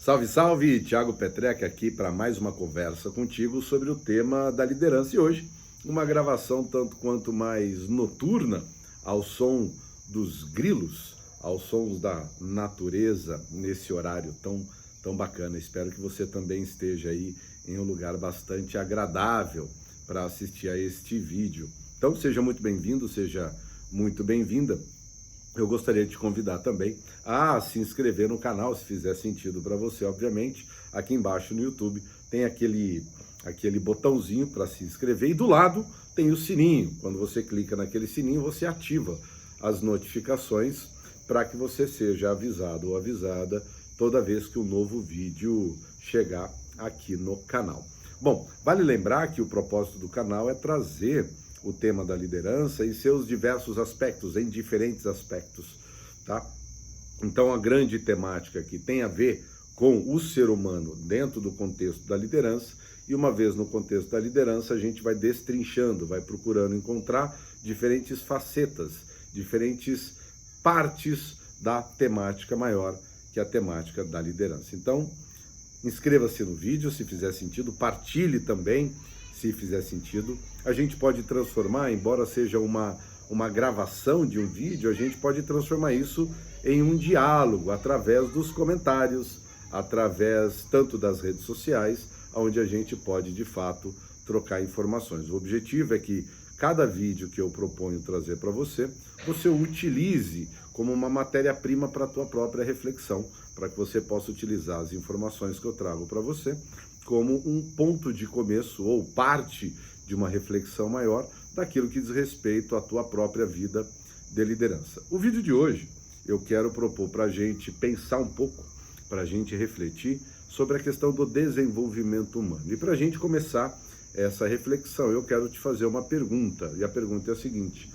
Salve, salve! Thiago Petreca aqui para mais uma conversa contigo sobre o tema da liderança. E hoje, uma gravação tanto quanto mais noturna, ao som dos grilos, aos sons da natureza, nesse horário tão bacana. Espero que você também esteja aí em um lugar bastante agradável para assistir a este vídeo. Então, seja muito bem-vindo, seja muito bem-vinda. Eu gostaria de te convidar também a se inscrever no canal, se fizer sentido para você, obviamente. Aqui embaixo no YouTube tem aquele botãozinho para se inscrever e do lado tem o sininho. Quando você clica naquele sininho, você ativa as notificações para que você seja avisado ou avisada toda vez que um novo vídeo chegar aqui no canal. Bom, vale lembrar que o propósito do canal é trazer o tema da liderança e seus diversos aspectos, em diferentes aspectos, tá? Então a grande temática aqui tem a ver com o ser humano dentro do contexto da liderança, e uma vez no contexto da liderança a gente vai destrinchando, vai procurando encontrar diferentes facetas, diferentes partes da temática maior, que é a temática da liderança. Então, inscreva-se no vídeo se fizer sentido, partilhe também se fizer sentido. A gente pode transformar, embora seja uma gravação de um vídeo, a gente pode transformar isso em um diálogo através dos comentários, através tanto das redes sociais, onde a gente pode de fato trocar informações. O objetivo é que cada vídeo que eu proponho trazer para você, você o utilize como uma matéria-prima para a tua própria reflexão, para que você possa utilizar as informações que eu trago para você como um ponto de começo ou parte de uma reflexão maior daquilo que diz respeito à tua própria vida de liderança. O vídeo de hoje eu quero propor para a gente pensar um pouco, para a gente refletir sobre a questão do desenvolvimento humano. E para a gente começar essa reflexão, eu quero te fazer uma pergunta, e a pergunta é a seguinte: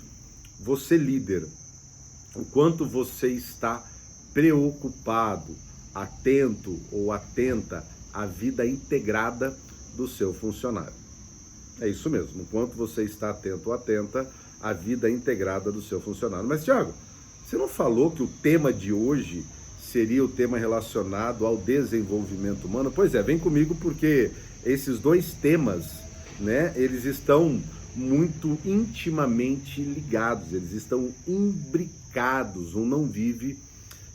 você líder, o quanto você está preocupado, atento ou atenta à vida integrada do seu funcionário? É isso mesmo, o quanto você está atento ou atenta à vida integrada do seu funcionário. Mas, Thiago, você não falou que o tema de hoje seria o tema relacionado ao desenvolvimento humano? Pois é, vem comigo, porque esses dois temas, né, eles estão muito intimamente ligados, eles estão imbricados, um não vive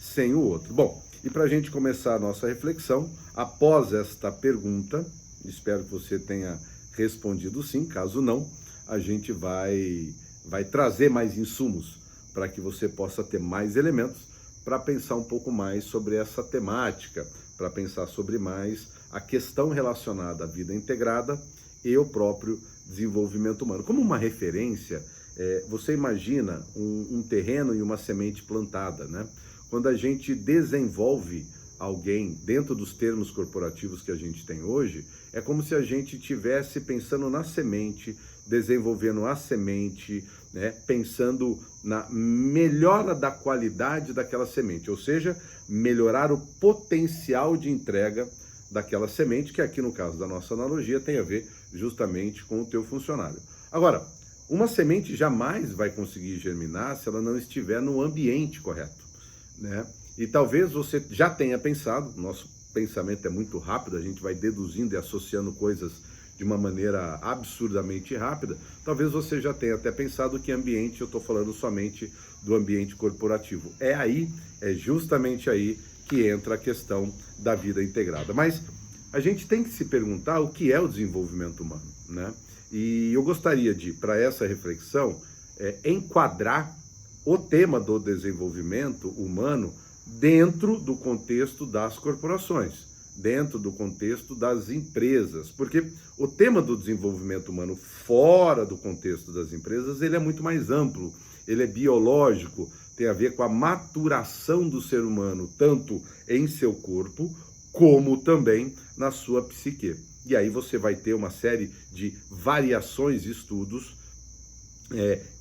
sem o outro. Bom, e para a gente começar a nossa reflexão, após esta pergunta, espero que você tenha respondido sim, caso não, a gente vai trazer mais insumos para que você possa ter mais elementos para pensar um pouco mais sobre essa temática, para pensar sobre mais a questão relacionada à vida integrada e o próprio desenvolvimento humano. Como uma referência, você imagina um terreno e uma semente plantada, né? Quando a gente desenvolve alguém dentro dos termos corporativos que a gente tem hoje, é como se a gente estivesse pensando na semente, desenvolvendo a semente, né, pensando na melhora da qualidade daquela semente, ou seja, melhorar o potencial de entrega daquela semente, que aqui no caso da nossa analogia tem a ver justamente com o teu funcionário. Agora, uma semente jamais vai conseguir germinar se ela não estiver no ambiente correto, né? E talvez você já tenha pensado, nosso pensamento é muito rápido, a gente vai deduzindo e associando coisas de uma maneira absurdamente rápida, talvez você já tenha até pensado que ambiente, eu estou falando somente do ambiente corporativo. É justamente aí que entra a questão da vida integrada. Mas a gente tem que se perguntar o que é o desenvolvimento humano, né? E eu gostaria de, para essa reflexão, enquadrar o tema do desenvolvimento humano dentro do contexto das corporações, dentro do contexto das empresas, porque o tema do desenvolvimento humano fora do contexto das empresas, ele é muito mais amplo, ele é biológico, tem a ver com a maturação do ser humano, tanto em seu corpo, como também na sua psique. E aí você vai ter uma série de variações e estudos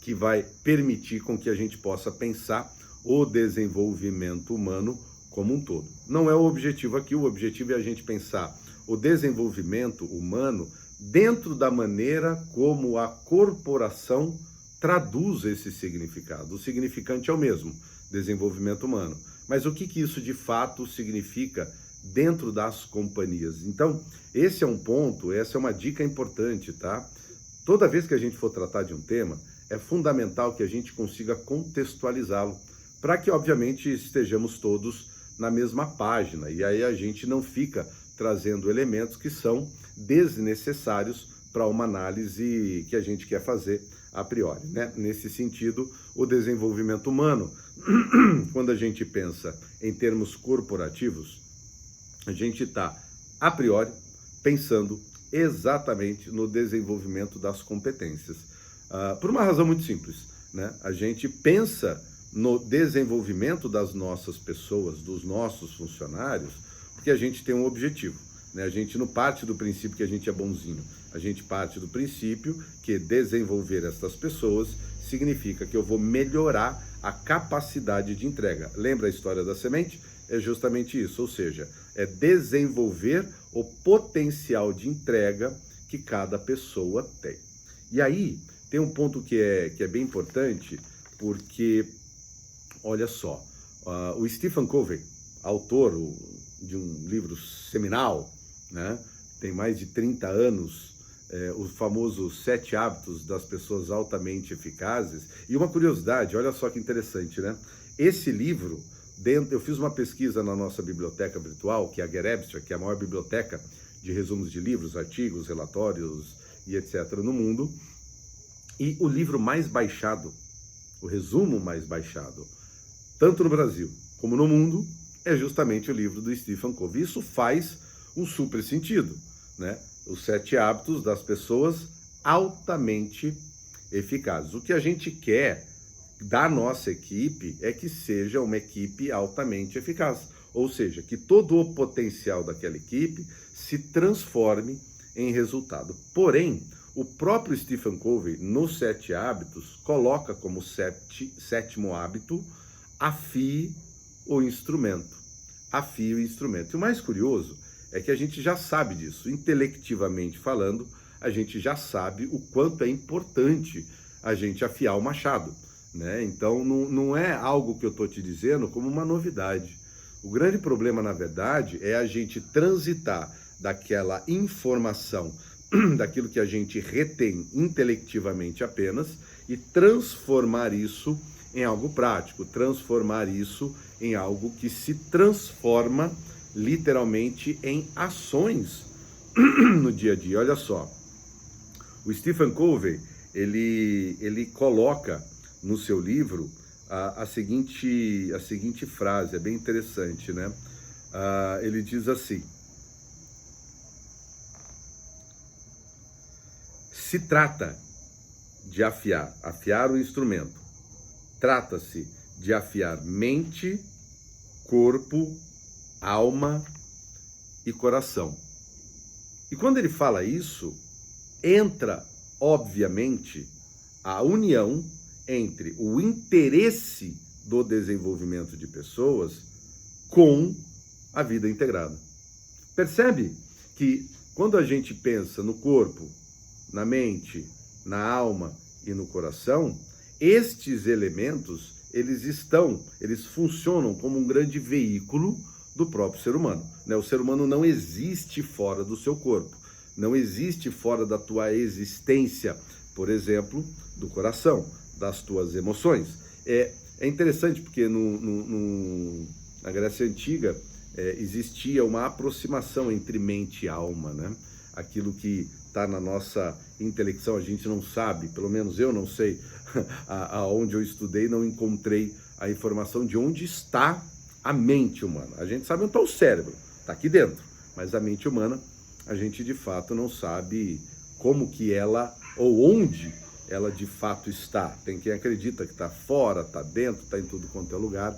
que vai permitir com que a gente possa pensar o desenvolvimento humano como um todo. Não é o objetivo aqui, o objetivo é a gente pensar o desenvolvimento humano dentro da maneira como a corporação traduz esse significado. O significante é o mesmo, desenvolvimento humano. Mas o que isso de fato significa dentro das companhias. Então, esse é um ponto, essa é uma dica importante, tá? Toda vez que a gente for tratar de um tema, é fundamental que a gente consiga contextualizá-lo, para que, obviamente, estejamos todos na mesma página, e aí a gente não fica trazendo elementos que são desnecessários para uma análise que a gente quer fazer a priori, né? Nesse sentido, o desenvolvimento humano, quando a gente pensa em termos corporativos, a gente está, a priori, pensando exatamente no desenvolvimento das competências. Por uma razão muito simples, né? A gente pensa no desenvolvimento das nossas pessoas, dos nossos funcionários, porque a gente tem um objetivo, né? A gente não parte do princípio que a gente é bonzinho, a gente parte do princípio que desenvolver essas pessoas significa que eu vou melhorar a capacidade de entrega. Lembra a história da semente? É justamente isso, ou seja, é desenvolver o potencial de entrega que cada pessoa tem. E aí, tem um ponto que é bem importante, porque, olha só, o Stephen Covey, autor de um livro seminal, né, tem mais de 30 anos, o famoso 7 hábitos das pessoas altamente eficazes. E uma curiosidade, olha só que interessante, né? Esse livro, eu fiz uma pesquisa na nossa biblioteca virtual, que é a GetAbstract, que é a maior biblioteca de resumos de livros, artigos, relatórios e etc. no mundo. E o livro mais baixado, o resumo mais baixado, tanto no Brasil como no mundo, é justamente o livro do Stephen Covey. Isso faz um super sentido, né? Os 7 hábitos das pessoas altamente eficazes. O que a gente quer da nossa equipe é que seja uma equipe altamente eficaz, ou seja, que todo o potencial daquela equipe se transforme em resultado. Porém, o próprio Stephen Covey, nos 7 hábitos, coloca como sétimo hábito, afie o instrumento. Afie o instrumento. E o mais curioso é que a gente já sabe disso, intelectivamente falando, a gente já sabe o quanto é importante a gente afiar o machado, né? Então, não é algo que eu estou te dizendo como uma novidade. O grande problema, na verdade, é a gente transitar daquela informação, daquilo que a gente retém intelectivamente apenas, e transformar isso em algo prático, transformar isso em algo que se transforma literalmente em ações no dia a dia. Olha só, o Stephen Covey, ele coloca no seu livro a seguinte frase, é bem interessante, né? Ele diz assim: se trata de afiar o instrumento, trata-se de afiar mente, corpo, alma e coração. E quando ele fala isso, entra, obviamente, a união entre o interesse do desenvolvimento de pessoas com a vida integrada. Percebe que quando a gente pensa no corpo, na mente, na alma e no coração, estes elementos, eles funcionam como um grande veículo do próprio ser humano, né? O ser humano não existe fora do seu corpo, não existe fora da tua existência, por exemplo, do coração, das tuas emoções. É interessante porque na Grécia Antiga existia uma aproximação entre mente e alma, né? Aquilo que está na nossa intelecção, a gente não sabe, pelo menos eu não sei, aonde eu estudei, não encontrei a informação de onde está a mente humana. A gente sabe onde está o cérebro, está aqui dentro, mas a mente humana, a gente de fato não sabe como que ela, ou onde ela de fato está. Tem quem acredita que está fora, está dentro, está em tudo quanto é lugar,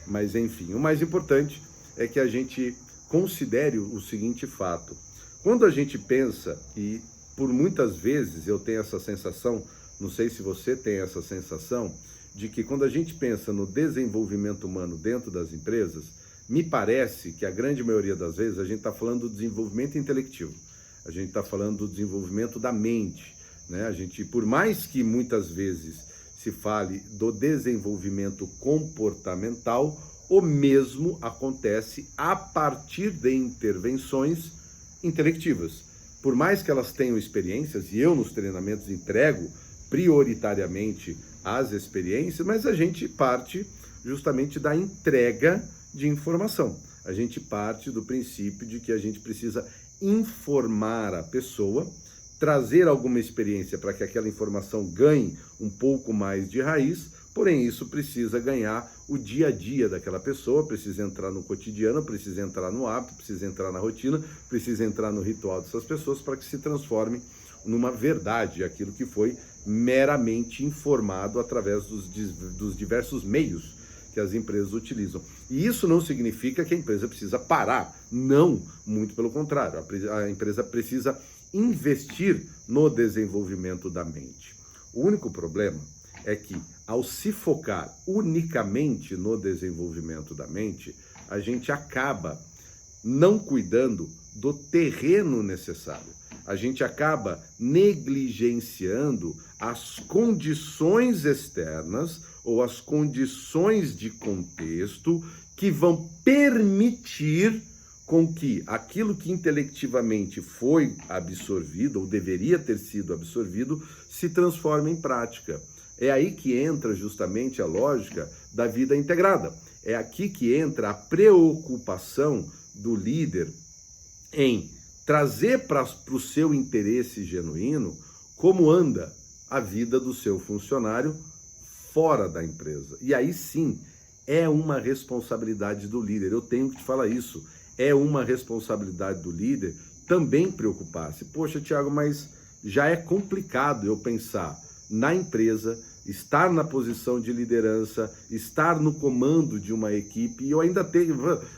mas enfim, o mais importante é que a gente considere o seguinte fato: quando a gente pensa, e por muitas vezes eu tenho essa sensação, não sei se você tem essa sensação, de que quando a gente pensa no desenvolvimento humano dentro das empresas, me parece que a grande maioria das vezes a gente está falando do desenvolvimento intelectivo, a gente está falando do desenvolvimento da mente, né? A gente, por mais que muitas vezes se fale do desenvolvimento comportamental, O mesmo acontece a partir de intervenções intelectivas. Por mais que elas tenham experiências, e eu nos treinamentos entrego prioritariamente as experiências, mas a gente parte justamente da entrega de informação. A gente parte do princípio de que a gente precisa informar a pessoa, trazer alguma experiência para que aquela informação ganhe um pouco mais de raiz, porém isso precisa ganhar o dia a dia daquela pessoa, precisa entrar no cotidiano, precisa entrar no hábito, precisa entrar na rotina, precisa entrar no ritual dessas pessoas para que se transforme numa verdade, aquilo que foi meramente informado através dos diversos meios que as empresas utilizam. E isso não significa que a empresa precisa parar, não, muito pelo contrário, a empresa precisa investir no desenvolvimento da mente. O único problema é que, ao se focar unicamente no desenvolvimento da mente, a gente acaba não cuidando do terreno necessário. A gente acaba negligenciando as condições externas ou as condições de contexto que vão permitir com que aquilo que intelectivamente foi absorvido ou deveria ter sido absorvido se transforme em prática. É aí que entra justamente a lógica da vida integrada. É aqui que entra a preocupação do líder em trazer para o seu interesse genuíno como anda a vida do seu funcionário fora da empresa. E aí sim, é uma responsabilidade do líder. Eu tenho que te falar isso. É uma responsabilidade do líder também preocupar-se. Poxa, Thiago, mas já é complicado eu pensar na empresa, estar na posição de liderança, estar no comando de uma equipe, e eu ainda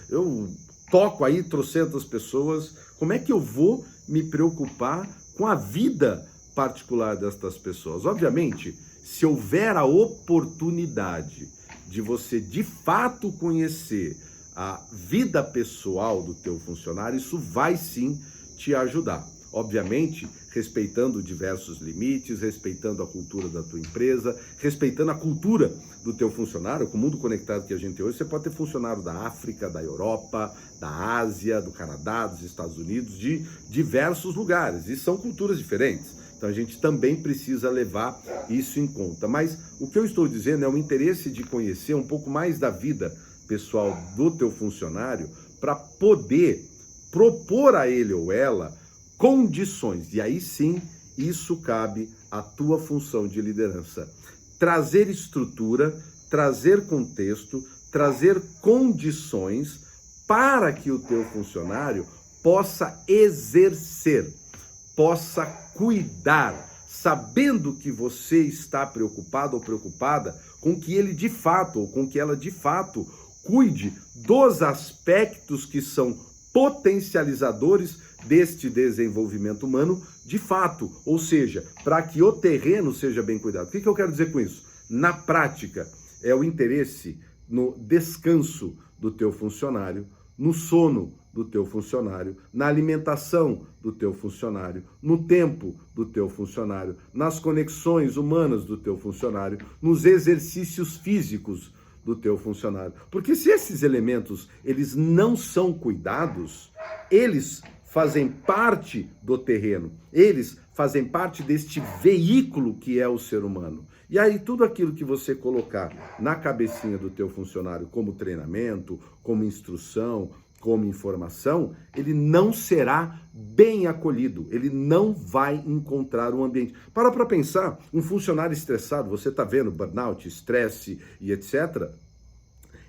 eu toco aí trocentas pessoas, como é que eu vou me preocupar com a vida particular destas pessoas? Obviamente, se houver a oportunidade de você de fato conhecer a vida pessoal do teu funcionário, isso vai sim te ajudar. Obviamente, respeitando diversos limites, respeitando a cultura da tua empresa, respeitando a cultura do teu funcionário. Com o mundo conectado que a gente tem hoje, você pode ter funcionário da África, da Europa, da Ásia, do Canadá, dos Estados Unidos, de diversos lugares, e são culturas diferentes. Então a gente também precisa levar isso em conta. Mas o que eu estou dizendo é o interesse de conhecer um pouco mais da vida pessoal do teu funcionário para poder propor a ele ou ela condições. E aí sim, isso cabe à tua função de liderança. Trazer estrutura, trazer contexto, trazer condições para que o teu funcionário possa exercer, possa cuidar, sabendo que você está preocupado ou preocupada com que ele de fato, ou com que ela de fato, cuide dos aspectos que são potencializadores deste desenvolvimento humano de fato, ou seja, para que o terreno seja bem cuidado. O que eu quero dizer com isso? Na prática, é o interesse no descanso do teu funcionário, no sono do teu funcionário, na alimentação do teu funcionário, no tempo do teu funcionário, nas conexões humanas do teu funcionário, nos exercícios físicos do teu funcionário. Porque se esses elementos eles não são cuidados, eles fazem parte do terreno, eles fazem parte deste veículo que é o ser humano. E aí tudo aquilo que você colocar na cabecinha do teu funcionário como treinamento, como instrução, como informação, ele não será bem acolhido, ele não vai encontrar um ambiente. Para pensar, um funcionário estressado, você está vendo burnout, estresse e etc.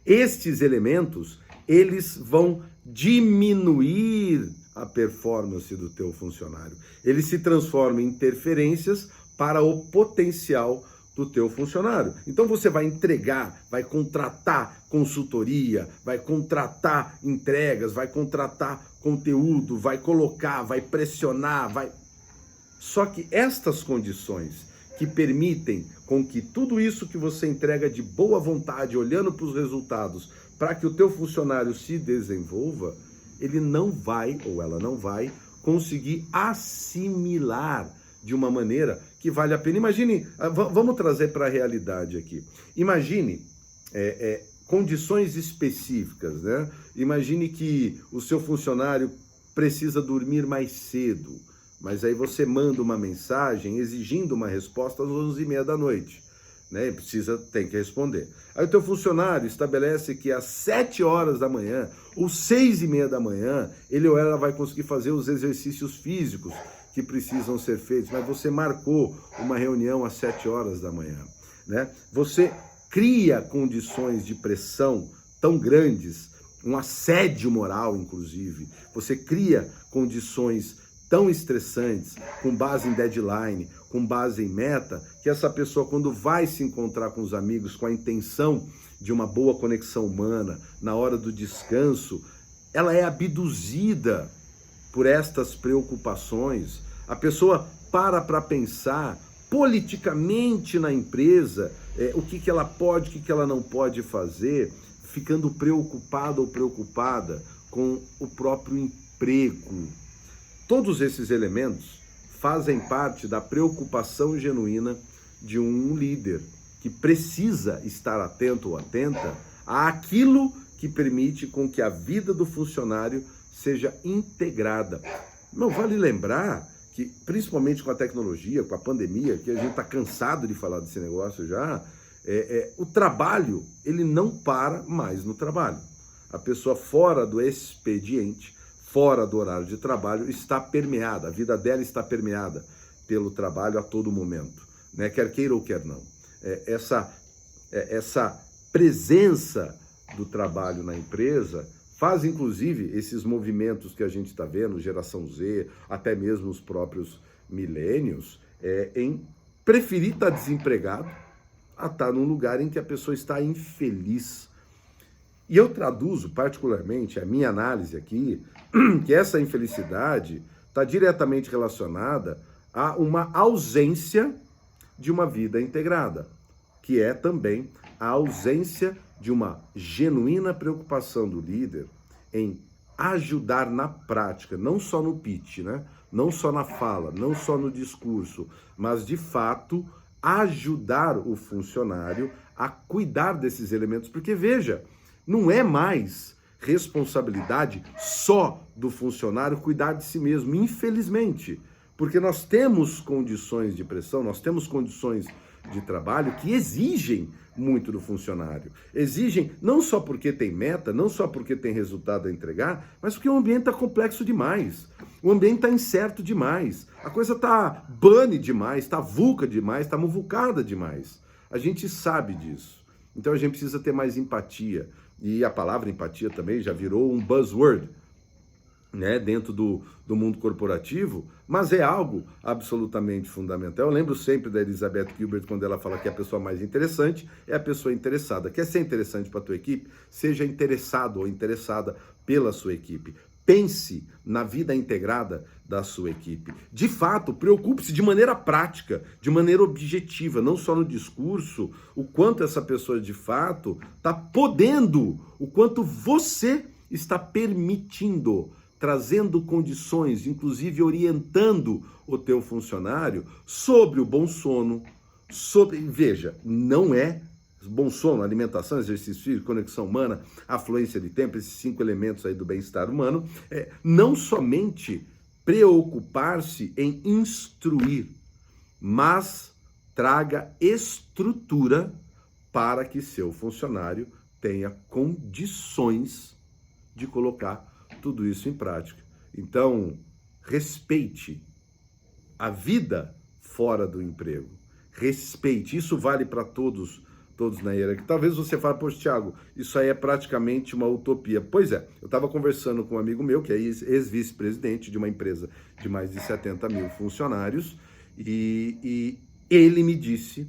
Estes elementos, eles vão diminuir a performance do teu funcionário. Ele se transforma em interferências para o potencial do teu funcionário. Então você vai entregar, vai contratar consultoria, vai contratar entregas, vai contratar conteúdo, vai colocar, vai pressionar, vai... Só que estas condições que permitem com que tudo isso que você entrega de boa vontade, olhando para os resultados, para que o teu funcionário se desenvolva, ele não vai, ou ela não vai, conseguir assimilar de uma maneira que vale a pena. Imagine, vamos trazer para a realidade aqui. Imagine condições específicas, né? Imagine que o seu funcionário precisa dormir mais cedo, mas aí você manda uma mensagem exigindo uma resposta às 11h30 da noite, né? E tem que responder. Aí o teu funcionário estabelece que às 7 horas da manhã ou 6h30 da manhã, ele ou ela vai conseguir fazer os exercícios físicos que precisam ser feitos, mas você marcou uma reunião às 7 horas da manhã, né? Você cria condições de pressão tão grandes, um assédio moral, inclusive. Você cria condições tão estressantes, com base em deadline, com base em meta, que essa pessoa, quando vai se encontrar com os amigos com a intenção de uma boa conexão humana, na hora do descanso, ela é abduzida por estas preocupações. A pessoa para pensar politicamente na empresa, o que ela pode, o que ela não pode fazer, ficando preocupado ou preocupada com o próprio emprego. Todos esses elementos fazem parte da preocupação genuína de um líder que precisa estar atento ou atenta àquilo que permite com que a vida do funcionário seja integrada. Não vale lembrar que, principalmente com a tecnologia, com a pandemia, que a gente está cansado de falar desse negócio já, o trabalho, ele não para mais no trabalho. A pessoa fora do expediente, fora do horário de trabalho, está permeada, a vida dela está permeada pelo trabalho a todo momento, né? Quer queira ou quer não. Essa presença do trabalho na empresa faz, inclusive, esses movimentos que a gente está vendo, geração Z, até mesmo os próprios milênios, em preferir estar desempregado a estar num lugar em que a pessoa está infeliz. E eu traduzo, particularmente, a minha análise aqui, que essa infelicidade está diretamente relacionada a uma ausência de uma vida integrada, que é também a ausência de uma genuína preocupação do líder em ajudar na prática, não só no pitch, né? Não só na fala, não só no discurso, mas de fato ajudar o funcionário a cuidar desses elementos, porque veja, não é mais responsabilidade só do funcionário cuidar de si mesmo, infelizmente, porque nós temos condições de pressão, nós temos condições de trabalho que exigem muito do funcionário. Exigem não só porque tem meta, não só porque tem resultado a entregar, mas porque o ambiente está complexo demais. O ambiente está incerto demais. A coisa está bunny demais, está vulca demais, está muvucada demais. A gente sabe disso. Então a gente precisa ter mais empatia. E a palavra empatia também já virou um buzzword, né, dentro do mundo corporativo, mas é algo absolutamente fundamental. Eu lembro sempre da Elizabeth Gilbert quando ela fala que a pessoa mais interessante é a pessoa interessada. Quer ser interessante para a tua equipe? Seja interessado ou interessada pela sua equipe. Pense na vida integrada da sua equipe. De fato, preocupe-se de maneira prática, de maneira objetiva, não só no discurso, o quanto essa pessoa de fato está podendo, o quanto você está permitindo, trazendo condições, inclusive orientando o teu funcionário sobre o bom sono, veja, não é bom sono, alimentação, exercício físico, conexão humana, afluência de tempo, esses 5 elementos aí do bem-estar humano, não somente preocupar-se em instruir, mas traga estrutura para que seu funcionário tenha condições de colocar tudo isso em prática. Então, respeite a vida fora do emprego. Respeite, isso vale para todos na hierarquia. Talvez você fale, poxa, Thiago, isso aí é praticamente uma utopia. Pois é, eu estava conversando com um amigo meu, que é ex-vice-presidente de uma empresa de mais de 70 mil funcionários, e ele me disse,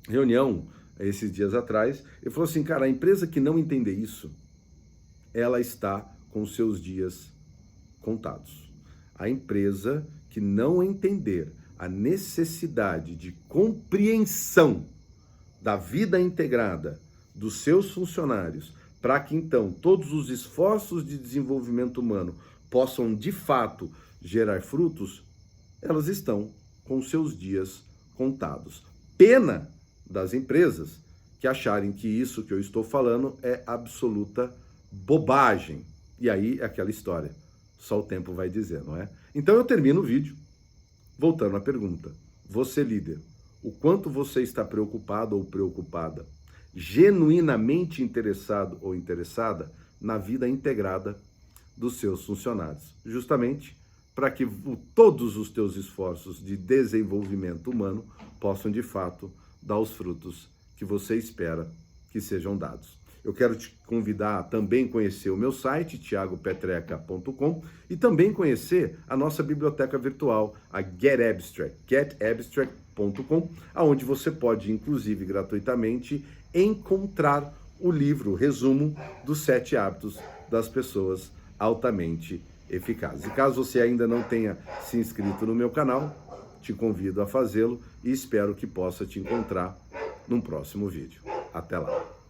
reunião esses dias atrás, ele falou assim, cara, a empresa que não entender isso, ela está com seus dias contados. A empresa que não entender a necessidade de compreensão da vida integrada dos seus funcionários, para que então todos os esforços de desenvolvimento humano possam de fato gerar frutos, elas estão com seus dias contados. Pena das empresas que acharem que isso que eu estou falando é absoluta bobagem. E aí é aquela história, só o tempo vai dizer, não é? Então eu termino o vídeo voltando à pergunta. Você, líder, o quanto você está preocupado ou preocupada, genuinamente interessado ou interessada na vida integrada dos seus funcionários, justamente para que todos os teus esforços de desenvolvimento humano possam, de fato, dar os frutos que você espera que sejam dados. Eu quero te convidar a também conhecer o meu site, thiagopetreca.com, e também conhecer a nossa biblioteca virtual, a GetAbstract, getabstract.com, onde você pode, inclusive gratuitamente, encontrar o livro, o resumo dos 7 hábitos das pessoas altamente eficazes. E caso você ainda não tenha se inscrito no meu canal, te convido a fazê-lo e espero que possa te encontrar num próximo vídeo. Até lá!